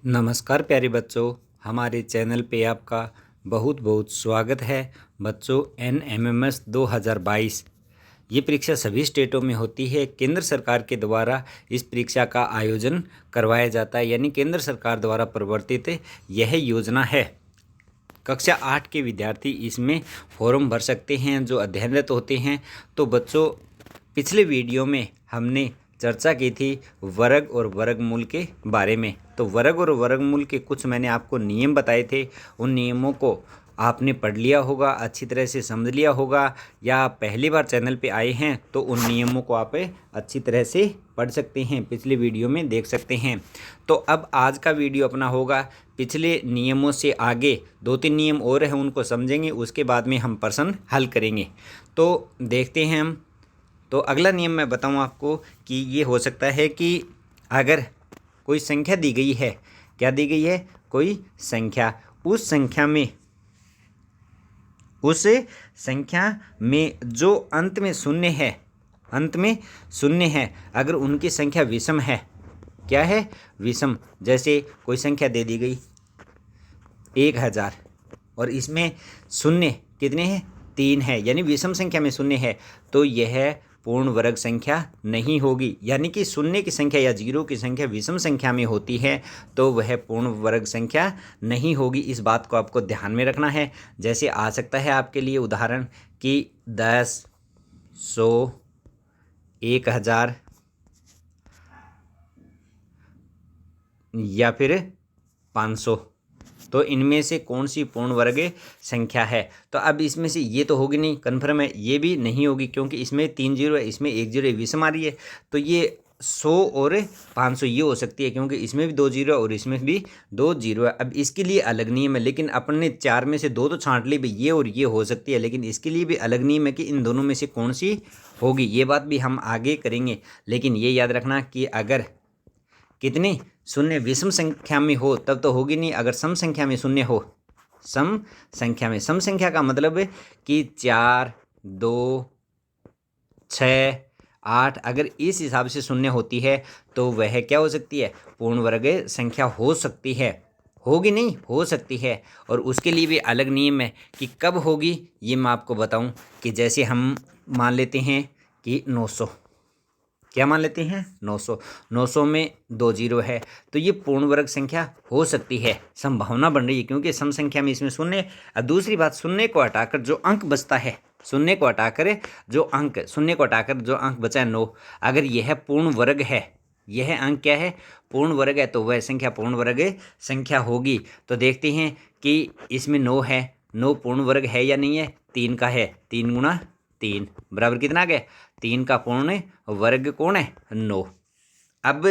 नमस्कार प्यारे बच्चों, हमारे चैनल पे आपका बहुत बहुत स्वागत है। बच्चों, NMMS 2022 ये परीक्षा सभी स्टेटों में होती है। केंद्र सरकार के द्वारा इस परीक्षा का आयोजन करवाया जाता है, यानी केंद्र सरकार द्वारा प्रवर्तित यह योजना है। कक्षा 8 के विद्यार्थी इसमें फॉर्म भर सकते हैं जो अध्ययनरत होते हैं। तो बच्चों, पिछले वीडियो में हमने चर्चा की थी वर्ग और वर्गमूल के बारे में। तो वर्ग और वर्गमूल के कुछ मैंने आपको नियम बताए थे। उन नियमों को आपने पढ़ लिया होगा, अच्छी तरह से समझ लिया होगा, या आप पहली बार चैनल पे आए हैं तो उन नियमों को आप अच्छी तरह से पढ़ सकते हैं, पिछले वीडियो में देख सकते हैं। तो अब आज का वीडियो अपना होगा पिछले नियमों से आगे 2-3 नियम और हैं, उनको समझेंगे, उसके बाद में हम प्रश्न हल करेंगे। तो देखते हैं हम। तो अगला नियम मैं बताऊं आपको कि ये हो सकता है कि अगर कोई संख्या दी गई है, क्या दी गई है, कोई संख्या, उस संख्या में जो अंत में शून्य है, अगर उनकी संख्या विषम है, क्या है, विषम। जैसे कोई संख्या दे दी गई 1000 और इसमें शून्य कितने हैं, 3 है, यानी विषम संख्या में शून्य है, तो यह पूर्ण वर्ग संख्या नहीं होगी। यानी कि शून्य की संख्या या जीरो की संख्या विषम संख्या में होती है तो वह पूर्ण वर्ग संख्या नहीं होगी। इस बात को आपको ध्यान में रखना है। जैसे आ सकता है आपके लिए उदाहरण कि 10, 100, 1000 या फिर 500, तो इनमें से कौन सी पूर्ण वर्ग संख्या है। तो अब इसमें से ये तो होगी नहीं, कन्फर्म है। ये भी नहीं होगी क्योंकि इसमें 3 जीरो है, इसमें 1 जीरो विषम आ रही है। तो ये 100 और 500 ये हो सकती है, क्योंकि इसमें भी 2 जीरो और इसमें भी 2 जीरो है। अब इसके लिए अलग नियम है, लेकिन अपन ने 4 में से 2 तो छांट ली भाई, ये और ये हो सकती है, लेकिन इसके लिए भी अलग नियम है कि इन दोनों में से कौन सी होगी। ये बात भी हम आगे करेंगे, लेकिन ये याद रखना कि अगर कितने शून्य विषम संख्या में हो तब तो होगी नहीं। अगर सम संख्या में शून्य हो, सम संख्या का मतलब है कि 4, 2, 6, 8, अगर इस हिसाब से शून्य होती है तो वह क्या हो सकती है, पूर्ण वर्ग संख्या हो सकती है। होगी नहीं, हो सकती है। और उसके लिए भी अलग नियम है कि कब होगी, ये मैं आपको बताऊं कि जैसे हम मान लेते हैं कि 900, क्या मान लेते हैं, 900 में 2 जीरो है, तो ये पूर्ण वर्ग संख्या हो सकती है, संभावना बन रही है, क्योंकि सम संख्या में इसमें शून्य। अब दूसरी बात, शून्य को हटाकर जो अंक बचता है, शून्य को हटाकर जो अंक बचा है 9, अगर यह पूर्ण वर्ग है, यह अंक क्या है, पूर्ण वर्ग है, तो वह संख्या पूर्ण वर्ग संख्या होगी। तो देखते हैं कि इसमें 9 है, 9 पूर्ण वर्ग है या नहीं है, 3 का है, 3 गुणा 3 बराबर कितना आ गया, 3 का पूर्ण वर्ग कौन है, 9। अब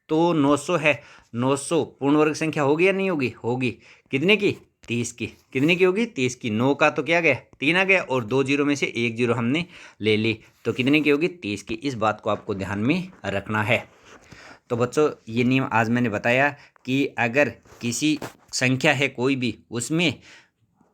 तो 900 है, 900 पूर्ण वर्ग संख्या होगी या नहीं होगी, होगी। कितने की, 30 की। कितने की होगी, 30 की। 9 का तो क्या गया, 3 आ गया, और 2 जीरो में से 1 जीरो हमने ले ली, तो कितने की होगी, 30 की। इस बात को आपको ध्यान में रखना है। तो बच्चों, ये नियम आज मैंने बताया कि अगर किसी संख्या है कोई भी, उसमें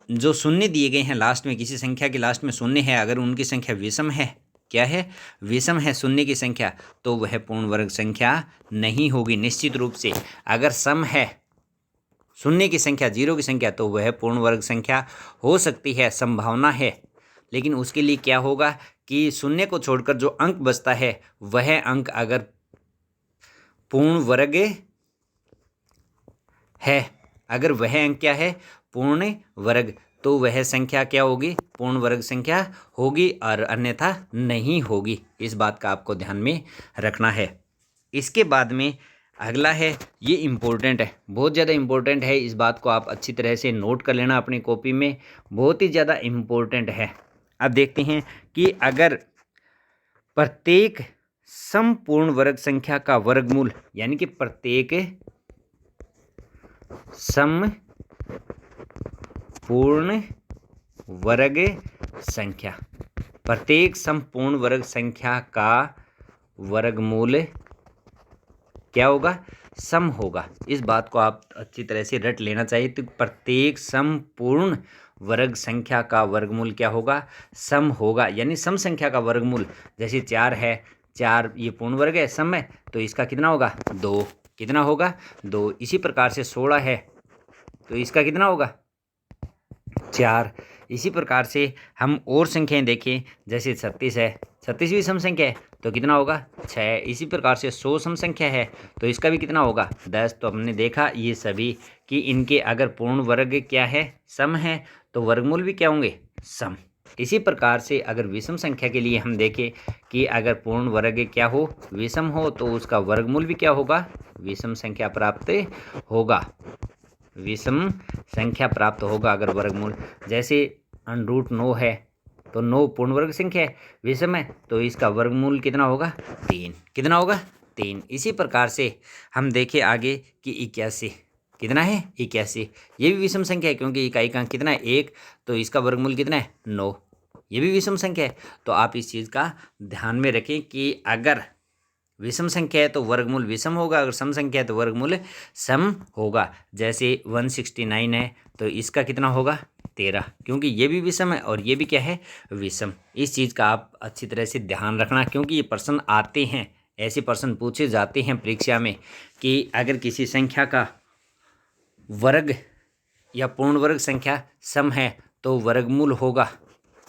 जो शून्य दिए गए हैं लास्ट में, किसी संख्या के लास्ट में शून्य है, अगर उनकी संख्या विषम है, क्या है, विषम है शून्य की संख्या, तो वह पूर्ण वर्ग संख्या नहीं होगी निश्चित रूप से। अगर सम है शून्य की संख्या, जीरो की संख्या, तो वह पूर्ण वर्ग संख्या हो सकती है, संभावना है। लेकिन उसके लिए क्या होगा कि शून्य को छोड़कर जो अंक बचता है, वह अंक अगर पूर्ण वर्ग है, अगर वह अंक क्या है, पूर्ण वर्ग, तो वह संख्या क्या होगी, पूर्ण वर्ग संख्या होगी, और अन्यथा नहीं होगी। इस बात का आपको ध्यान में रखना है। इसके बाद में अगला है, ये इम्पोर्टेंट है, बहुत ज़्यादा इम्पोर्टेंट है। इस बात को आप अच्छी तरह से नोट कर लेना अपनी कॉपी में, बहुत ही ज़्यादा इम्पोर्टेंट है। अब देखते हैं कि अगर प्रत्येक समपूर्ण वर्ग संख्या का वर्गमूल, यानी कि प्रत्येक सम पूर्ण वर्ग संख्या, प्रत्येक संपूर्ण वर्ग संख्या का वर्गमूल क्या होगा, सम होगा। इस बात को आप अच्छी तरह से रट लेना चाहिए। तो प्रत्येक संपूर्ण वर्ग संख्या का वर्गमूल क्या होगा, सम होगा। यानी सम संख्या का वर्गमूल, जैसे 4 है, 4 ये पूर्ण वर्ग है, सम है, तो इसका कितना होगा, 2। कितना होगा 2। इसी प्रकार से 16 है तो इसका कितना होगा 4। इसी प्रकार से हम और संख्याएं देखें, जैसे 36 है, 36 भी सम संख्या है तो कितना होगा 6। इसी प्रकार से 100 सम संख्या है तो इसका भी कितना होगा 10। तो हमने देखा ये सभी कि इनके अगर पूर्ण वर्ग क्या है सम है तो वर्गमूल भी क्या होंगे सम। इसी प्रकार से अगर विषम संख्या के लिए हम देखें कि अगर पूर्ण वर्ग क्या हो विषम हो तो उसका वर्गमूल भी क्या होगा विषम संख्या प्राप्त होगा। विषम संख्या प्राप्त होगा अगर वर्गमूल, जैसे √9 है तो 9 पूर्ण वर्ग संख्या है, विषम है तो इसका वर्गमूल कितना होगा 3। कितना होगा 3। इसी प्रकार से हम देखें आगे कि 81 कितना है 81, ये भी विषम संख्या है क्योंकि इकाई का अंक कितना है 1 तो इसका वर्गमूल कितना है 9, ये भी विषम संख्या है। तो आप इस चीज़ का ध्यान में रखें कि अगर विषम संख्या है तो वर्गमूल विषम होगा, अगर सम संख्या है तो वर्गमूल सम होगा। जैसे 169 है तो इसका कितना होगा 13, क्योंकि ये भी विषम है और ये भी क्या है विषम। इस चीज़ का आप अच्छी तरह से ध्यान रखना क्योंकि ये प्रश्न आते हैं, ऐसे प्रश्न पूछे जाते हैं परीक्षा में कि अगर किसी संख्या का वर्ग या पूर्ण वर्ग संख्या सम है तो वर्गमूल होगा,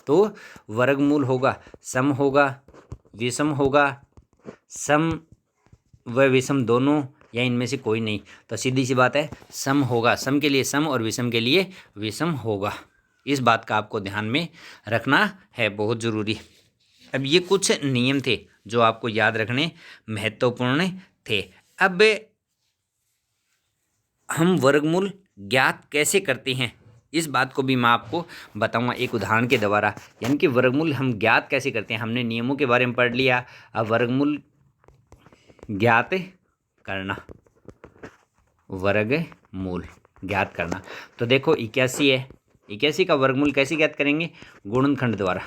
तो वर्गमूल होगा सम होगा विषम होगा, सम व विषम दोनों या इनमें से कोई नहीं। तो सीधी सी बात है सम होगा, सम के लिए सम और विषम के लिए विषम होगा। इस बात का आपको ध्यान में रखना है, बहुत ज़रूरी। अब ये कुछ नियम थे जो आपको याद रखने महत्वपूर्ण थे। अब हम वर्गमूल ज्ञात कैसे करते हैं इस बात को भी मैं आपको बताऊंगा एक उदाहरण के द्वारा, यानी कि वर्गमूल हम ज्ञात कैसे करते हैं। हमने नियमों के बारे में पढ़ लिया, अब वर्गमूल ज्ञात करना, वर्गमूल ज्ञात करना। तो देखो 81 है, 81 का वर्गमूल कैसे ज्ञात करेंगे गुणनखंड द्वारा,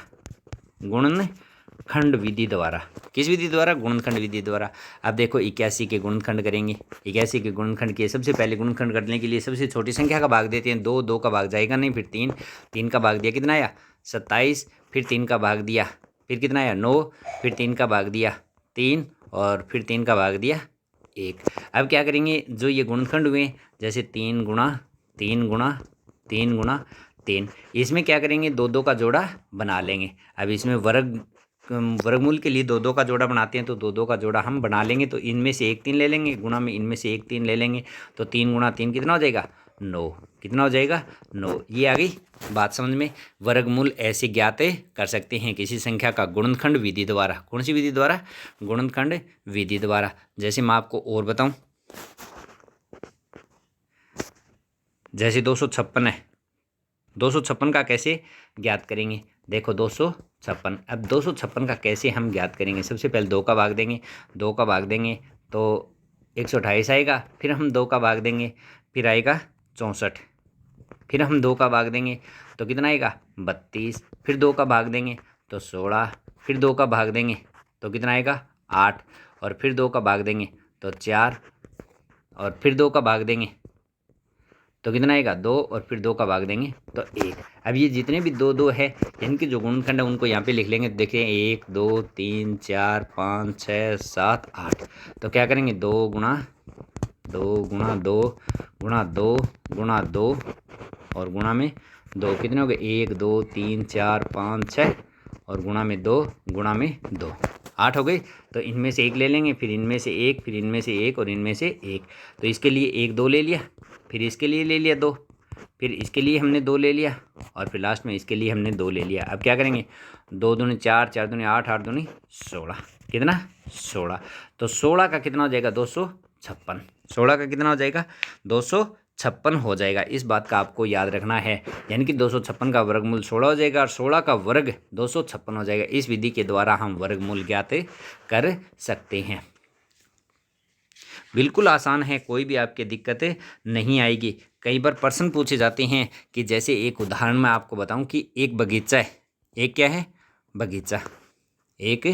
गुणनखंड विधि द्वारा। किस विधि द्वारा गुणनखंड विधि द्वारा। अब देखो 81 के गुणनखंड करेंगे, 81 के गुणनखंड के सबसे पहले गुणनखंड करने के लिए सबसे छोटी संख्या का भाग देते हैं, 2, 2 का भाग जाएगा नहीं, फिर 3, 3 का भाग दिया कितना आया 27, फिर 3 का भाग दिया फिर कितना आया 9, फिर 3 का भाग दिया 3 और फिर 3 का भाग दिया 1। अब क्या करेंगे जो ये गुणनखंड हुए जैसे 3 गुणा 3 गुणा 3 गुणा 3, इसमें क्या करेंगे 2, 2 का जोड़ा बना लेंगे। अब इसमें वर्गमूल के लिए 2, 2 का जोड़ा बनाते हैं तो 2, 2 का जोड़ा हम बना लेंगे, तो इनमें से 1 3 ले लेंगे, गुणा में इनमें से 1 3 ले लेंगे, तो 3 गुणा 3 कितना हो जाएगा 9, कितना हो जाएगा 9। ये आ गई बात समझ में। वर्गमूल ऐसे ज्ञात कर सकते हैं किसी संख्या का गुणनखंड विधि द्वारा। कौन सी विधि द्वारा गुणनखंड विधि द्वारा। जैसे मैं आपको और बताऊं, जैसे 256 है, 256 का कैसे ज्ञात करेंगे। देखो 256, अब 256 का कैसे हम ज्ञात करेंगे। सबसे पहले 2 का भाग देंगे, 2 का भाग देंगे तो 128 आएगा, फिर हम 2 का भाग देंगे फिर आएगा 64, फिर हम 2 का भाग देंगे तो कितना आएगा 32, फिर 2 का भाग देंगे तो 16, फिर 2 का भाग देंगे तो कितना आएगा 8, और फिर 2 का भाग देंगे तो 4, और फिर 2 का भाग देंगे तो कितना आएगा 2, और फिर 2 का भाग देंगे तो 1। अब ये जितने भी 2 2 है इनके जो गुणनखंड है उनको यहाँ पे लिख लेंगे। देखिए 1 2 3 4 5 6 7 8, तो क्या करेंगे 2 गुणा 2 गुणा 2 गुणा 2 गुणा 2 और गुणा में 2, कितने हो गए 1 2 3 4 5 6 और गुणा में 2 गुणा में 2, 8 हो गई। तो इनमें से 1 ले लेंगे, फिर इनमें से 1, फिर इनमें से 1 और इनमें से 1। तो इसके लिए 1 2 ले लिया, फिर इसके लिए ले लिया 2, फिर इसके लिए हमने 2 ले लिया, और फिर लास्ट में इसके लिए हमने 2 ले लिया। अब क्या करेंगे 2 दूनी 4, 4 दूनी 8, 8 दूनी 16, कितना 16। तो 16 का कितना हो जाएगा 256, 16 का कितना हो जाएगा 256 हो जाएगा। इस बात का आपको याद रखना है, यानी कि 256 का वर्गमूल 16 हो जाएगा और 16 का वर्ग 256 हो जाएगा। इस विधि के द्वारा हम वर्गमूल ज्ञात कर सकते हैं। बिल्कुल आसान है, कोई भी आपके दिक्कतें नहीं आएगी। कई बार प्रश्न पूछे जाते हैं कि जैसे एक उदाहरण मैं आपको बताऊं कि एक बगीचा है, एक क्या है बगीचा, एक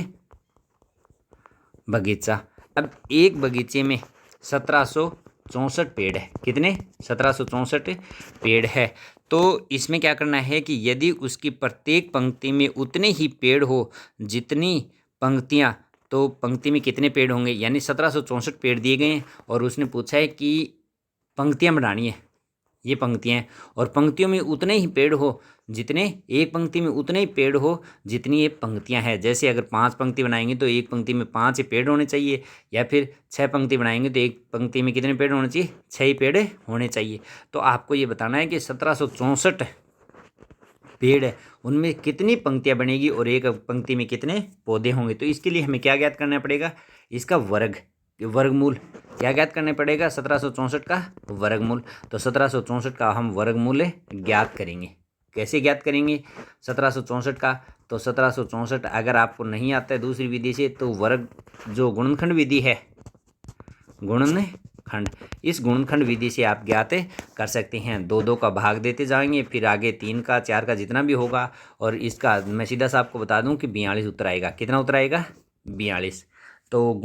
बगीचा। अब एक बगीचे में 1764 पेड़ है, कितने 1764 पेड़ है। तो इसमें क्या करना है कि यदि उसकी प्रत्येक पंक्ति में उतने ही पेड़ हो जितनी पंक्तियां, तो पंक्ति में कितने पेड़ होंगे, यानी 1764 पेड़ दिए गए हैं और उसने पूछा है कि पंक्तियाँ बनानी है, ये पंक्तियाँ हैं और पंक्तियों में उतने ही पेड़ हो जितने, एक पंक्ति में उतने ही पेड़ हो जितनी ये पंक्तियाँ हैं। जैसे अगर 5 पंक्ति बनाएंगे तो एक पंक्ति में 5 ही पेड़ होने चाहिए, या फिर 6 पंक्ति बनाएंगे तो एक पंक्ति में कितने पेड़ होने चाहिए, 6 ही पेड़ होने चाहिए। तो आपको ये बताना है कि 1764 पेड़ है उनमें कितनी पंक्तियाँ बनेगी और एक पंक्ति में कितने पौधे होंगे। तो इसके लिए हमें क्या ज्ञात करना पड़ेगा, इसका वर्गमूल क्या ज्ञात करना पड़ेगा, 1764 का वर्गमूल। तो 1764 का हम वर्गमूल ज्ञात करेंगे। कैसे ज्ञात करेंगे 1764 का, तो 1764 अगर आपको नहीं आता है दूसरी विधि से तो जो गुणनखंड विधि है, गुणनखंड, इस गुणनखंड विधि से आप ज्ञात कर सकते हैं। 2 का भाग देते जाएंगे, फिर आगे 3 का 4 का जितना भी होगा, और इसका मैं सीधा सा आपको बता दूं कि 42 उत्तर आएगा। कितना उत्तर आएगा, 42। तो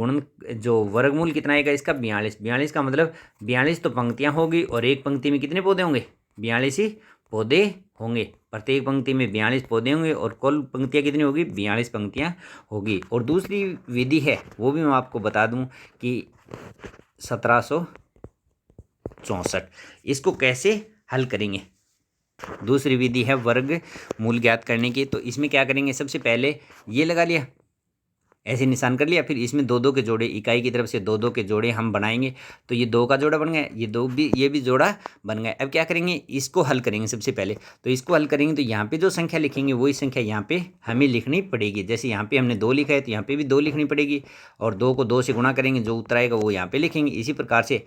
जो वर्गमूल कितना आएगा इसका, 42 का मतलब 42 तो पंक्तियां होगी और एक पंक्ति में कितने पौधे होंगे, 42 ही पौधे होंगे। प्रत्येक पंक्ति में 42 पौधे होंगे और कुल पंक्तियां कितनी होगी, 42 पंक्तियां होगी। और दूसरी विधि है वो भी मैं आपको बता दूं कि 1764, इसको कैसे हल करेंगे। दूसरी विधि है वर्गमूल ज्ञात करने की। तो इसमें क्या करेंगे, सबसे पहले ये लगा लिया, ऐसे निशान कर लिया, फिर इसमें 2 के जोड़े, इकाई की तरफ से 2 के जोड़े हम बनाएंगे। तो ये 2 का जोड़ा बन गया, ये भी जोड़ा बन गया। अब क्या करेंगे, इसको हल करेंगे सबसे पहले। तो इसको हल करेंगे तो यहाँ पे जो संख्या लिखेंगे वही संख्या यहाँ पे हमें लिखनी पड़ेगी। जैसे यहाँ पे हमने 2 लिखा है तो यहाँ पे भी 2 लिखनी पड़ेगी, और 2 को 2 से गुणा करेंगे, जो उत्तर आएगा वो यहाँ पे लिखेंगे। इसी प्रकार से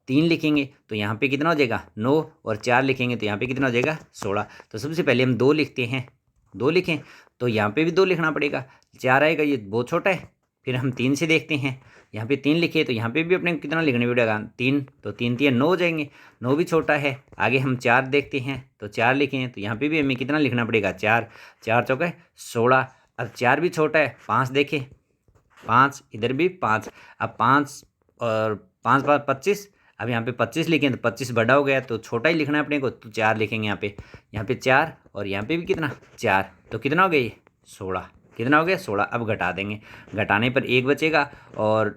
3 लिखेंगे तो यहाँ पे कितना हो जाएगा, 9, और 4 लिखेंगे तो यहाँ पे कितना हो जाएगा, 16। तो सबसे पहले हम 2 लिखते हैं, 2 लिखें तो यहाँ पे भी 2 लिखना पड़ेगा, 4 आएगा, ये बहुत छोटा है। फिर हम 3 से देखते हैं, यहाँ पे 3 लिखे तो यहाँ पे भी अपने को कितना लिखना पड़ेगा, 3, तो 3 3 9 हो जाएंगे, 9 भी छोटा है। आगे हम 4 देखते हैं तो 4 लिखे तो यहाँ पे भी हमें कितना लिखना पड़ेगा, 4, 4 चौके 16। अब 4 भी छोटा है, 5 देखें, 5, इधर भी 5, अब 5 और 5 5 25, अब यहाँ पे 25 लिखें तो 25 बड़ा हो गया तो छोटा ही लिखना है अपने को, तो 4 लिखेंगे यहाँ पे 4, और यहाँ पे भी कितना 4, तो कितना हो गया ये 16, कितना हो गया 16। अब घटा देंगे, घटाने पर 1 बचेगा और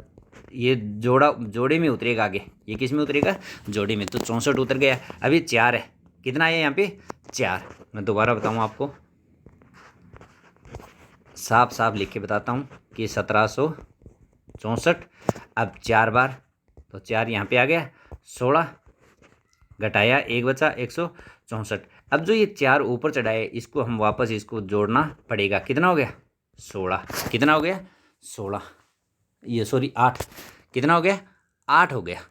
ये जोड़े में उतरेगा आगे, ये किस में उतरेगा, जोड़े में, तो 64 उतर गया। अब ये 4 है, कितना है यहाँ पे 4। मैं दोबारा बताऊँ आपको, साफ साफ लिख के बताता हूँ कि 1764, अब 4 बार तो 4 यहाँ पे आ गया, 16 घटाया 1 बचा 164। अब जो ये 4 ऊपर चढ़ाए इसको हम वापस इसको जोड़ना पड़ेगा, कितना हो गया 16, कितना हो गया 16, ये सॉरी 8, कितना हो गया 8 हो गया,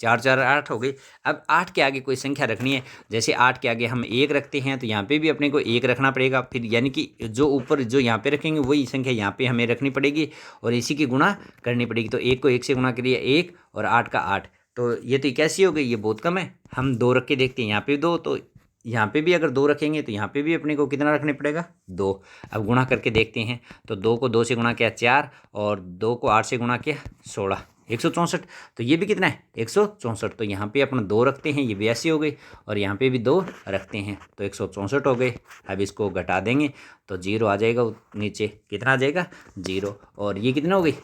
4 4 8 हो गई। अब 8 के आगे कोई संख्या रखनी है, जैसे 8 के आगे हम 1 रखते हैं तो यहाँ पे भी अपने को 1 रखना पड़ेगा, फिर यानी कि जो ऊपर जो यहाँ पे रखेंगे वही संख्या यहाँ पे हमें रखनी पड़ेगी और इसी की गुणा करनी पड़ेगी। तो 1 को 1 से गुणा करिए 1 और 8 का 8, तो ये तो कैसी हो गई, ये बहुत कम है। हम 2 रख के देखते हैं, यहाँ पे 2, तो यहाँ पे भी अगर 2 रखेंगे तो यहाँ पे भी अपने को कितना रखने पड़ेगा 2। अब गुणा करके देखते हैं तो 2 को 2 से गुणा किया 4 और 2 को 8 से गुणा किया 16, 164। तो ये भी कितना है 164, तो यहाँ पे अपना 2 रखते हैं, ये 82 हो गई, और यहाँ पे भी 2 रखते हैं तो 164 हो गए। अब इसको घटा देंगे तो 0 आ जाएगा नीचे, कितना आ जाएगा 0, और ये कितना हो गई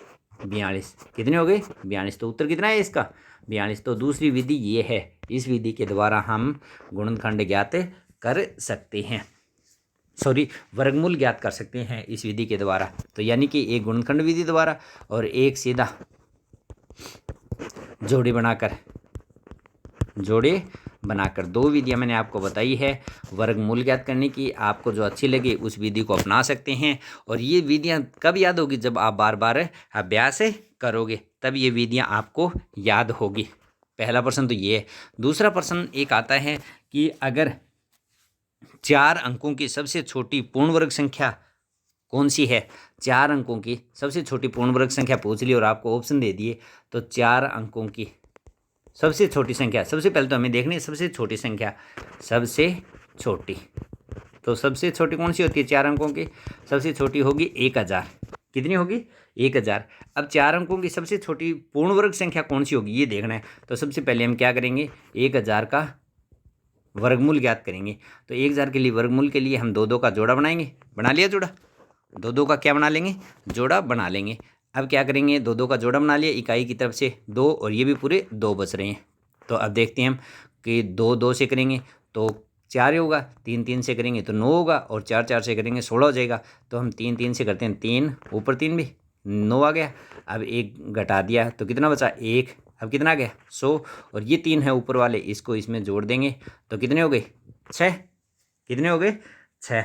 42, कितनी हो गई 42, तो उत्तर कितना है इसका 42। तो दूसरी विधि ये है, इस विधि के द्वारा हम गुणनखंड ज्ञात कर सकते हैं, सॉरी वर्गमूल ज्ञात कर सकते हैं इस विधि के द्वारा। तो यानी कि एक गुणनखंड विधि द्वारा और एक सीधा जोड़े बनाकर 2 विधियां मैंने आपको बताई है वर्गमूल ज्ञात करने की। आपको जो अच्छी लगे उस विधि को अपना सकते हैं, और ये विधियां कब याद होगी, जब आप बार बार अभ्यास करोगे तब ये विधियां आपको याद होगी। पहला प्रश्न तो ये है। दूसरा प्रश्न एक आता है कि अगर 4 अंकों की सबसे छोटी पूर्ण वर्ग संख्या कौन सी है, 4 अंकों की सबसे छोटी पूर्ण वर्ग संख्या पूछ ली और आपको ऑप्शन दे दिए, तो 4 अंकों की सबसे छोटी संख्या, सबसे पहले तो हमें देखनी है सबसे छोटी संख्या, सबसे छोटी, तो सबसे छोटी कौन सी होती है 4 अंकों की, सबसे छोटी होगी 1000, कितनी होगी 1000। अब 4 अंकों की सबसे छोटी पूर्ण वर्ग संख्या कौन सी होगी ये देखना है, तो सबसे पहले हम क्या करेंगे 1000 का वर्गमूल ज्ञात करेंगे। तो 1000 के लिए वर्गमूल के लिए हम 2 2 का जोड़ा बनाएंगे, बना लिया जोड़ा, दो दो का क्या बना लेंगे, जोड़ा बना लेंगे। अब क्या करेंगे, दो दो का जोड़ा बना लिया, इकाई की तरफ से 2 और ये भी पूरे 2 बच रहे हैं। तो अब देखते हैं हम कि 2 2 से करेंगे तो 4 ही होगा, 3 3 से करेंगे तो 9 होगा, और 4 4 से करेंगे 16 हो जाएगा। तो हम 3 3 से करते हैं, 3 ऊपर 3 भी 9 आ गया। अब 1 घटा दिया तो कितना बचा, 1। अब कितना आ गया, 100। और ये 3 है ऊपर वाले, इसको इसमें जोड़ देंगे तो कितने हो गए, 6। कितने हो गए, 6।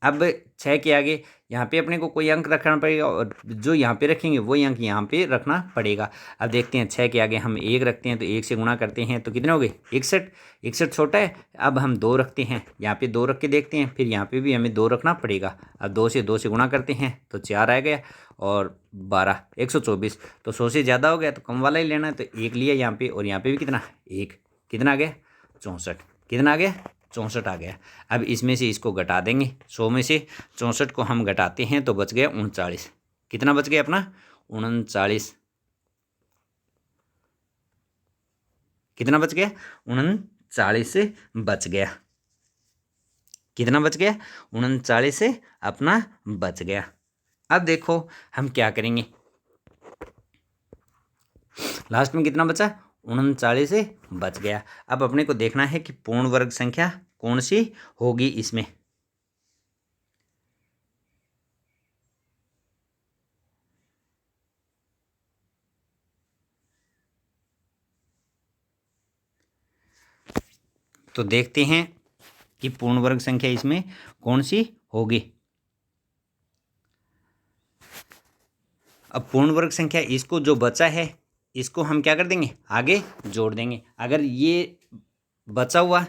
अब 6 के आगे यहाँ पे अपने को कोई अंक रखना पड़ेगा, और जो यहाँ पे रखेंगे वही अंक यहाँ पे रखना पड़ेगा। अब देखते हैं, 6 के आगे हम 1 रखते हैं तो 1 से गुणा करते हैं तो कितने हो गए, 61। 61 छोटा है। अब हम 2 रखते हैं, यहाँ पे 2 रख के देखते हैं, फिर यहाँ पे भी हमें 2 रखना पड़ेगा। अब 2 से गुणा करते हैं तो 4 आ गया, और 12 124। तो 100 से ज़्यादा हो गया तो कम वाला ही लेना है, तो 1 लिया यहाँ पे, और यहाँ पे भी कितना, 1। कितना आ गया, 64। कितना आ गया, 64 आ गया। अब इसमें से इसको घटा देंगे, 100 में से 64 को हम घटाते हैं तो बच गया 39। कितना बच गया अपना, 39। कितना बच गया, 39 से बच गया। कितना बच गया, 39 से अपना बच गया। अब देखो हम क्या करेंगे, लास्ट में कितना बचा, 39 से बच गया। अब अपने को देखना है कि पूर्ण वर्ग संख्या कौन सी होगी इसमें। तो देखते हैं कि पूर्ण वर्ग संख्या इसमें कौन सी होगी। अब पूर्ण वर्ग संख्या, इसको जो बचा है इसको हम क्या कर देंगे, आगे जोड़ देंगे। अगर ये बचा हुआ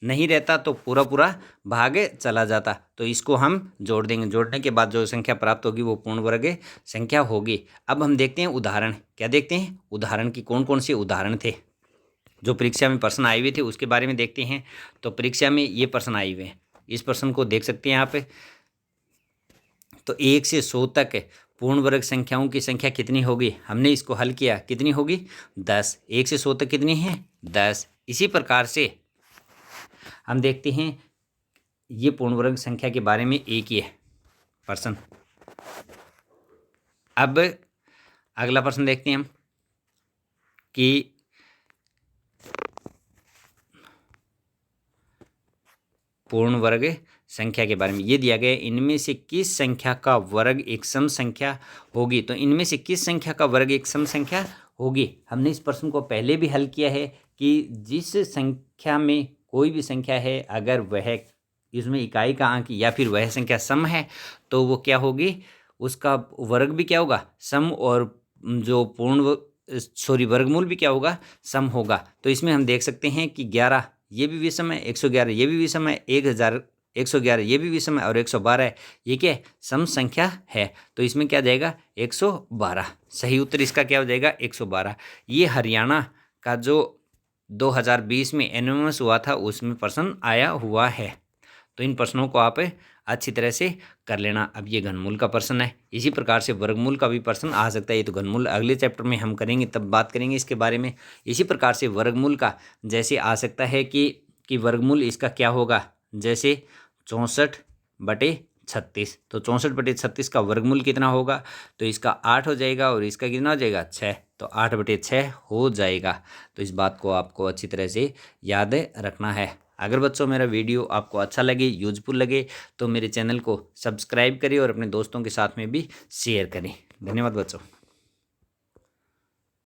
नहीं रहता तो पूरा पूरा भाग चला जाता, तो इसको हम जोड़ देंगे। जोड़ने के बाद जो संख्या प्राप्त होगी वो पूर्ण वर्ग संख्या होगी। अब हम देखते हैं उदाहरण, क्या देखते हैं, उदाहरण की कौन कौन से उदाहरण थे जो परीक्षा में प्रश्न आए हुए थे उसके बारे में देखते हैं। तो परीक्षा में ये प्रश्न आए हुए हैं, इस प्रश्न को देख सकते हैं यहाँ पे। तो 1 से 100 तक पूर्ण वर्ग संख्याओं की संख्या कितनी होगी, हमने इसको हल किया, कितनी होगी, 10। 1 से 100 तक कितनी है, 10। इसी प्रकार से हम देखते हैं, ये पूर्ण वर्ग संख्या के बारे में एक ही है प्रश्न। अब अगला प्रश्न देखते हैं हम कि पूर्ण वर्ग संख्या के बारे में। ये दिया गया, इनमें से किस संख्या का वर्ग एक सम संख्या होगी। तो इनमें से किस संख्या का वर्ग एक सम संख्या होगी, हमने इस प्रश्न को पहले भी हल किया है कि जिस संख्या में कोई भी संख्या है, अगर वह इसमें इकाई का अंक या फिर वह संख्या सम है तो वो क्या होगी, उसका वर्ग भी क्या होगा, सम, और जो वर्गमूल भी क्या होगा, सम होगा। तो इसमें हम देख सकते हैं कि 11 ये भी विषम है, 111 ये भी विषम है, 1111 ये भी विषम है, और 112 है, ये क्या है, सम संख्या है। तो इसमें क्या जाएगा, 112। सही उत्तर इसका क्या हो जाएगा, 112। ये हरियाणा का जो 2020 में एनोमस हुआ था उसमें प्रश्न आया हुआ है। तो इन प्रश्नों को आप अच्छी तरह से कर लेना। अब ये घनमूल का प्रश्न है, इसी प्रकार से वर्गमूल का भी प्रश्न आ सकता है। ये तो घनमूल अगले चैप्टर में हम करेंगे, तब बात करेंगे इसके बारे में। इसी प्रकार से वर्गमूल का जैसे आ सकता है कि वर्गमूल इसका क्या होगा, जैसे 64/36। तो 64/36 का वर्गमूल कितना होगा, तो इसका 8 हो जाएगा, और इसका कितना हो जाएगा, 6। तो 8/6 हो जाएगा। तो इस बात को आपको अच्छी तरह से याद रखना है। अगर बच्चों मेरा वीडियो आपको अच्छा लगे, यूजफुल लगे, तो मेरे चैनल को सब्सक्राइब करें और अपने दोस्तों के साथ में भी शेयर करें। धन्यवाद बच्चों।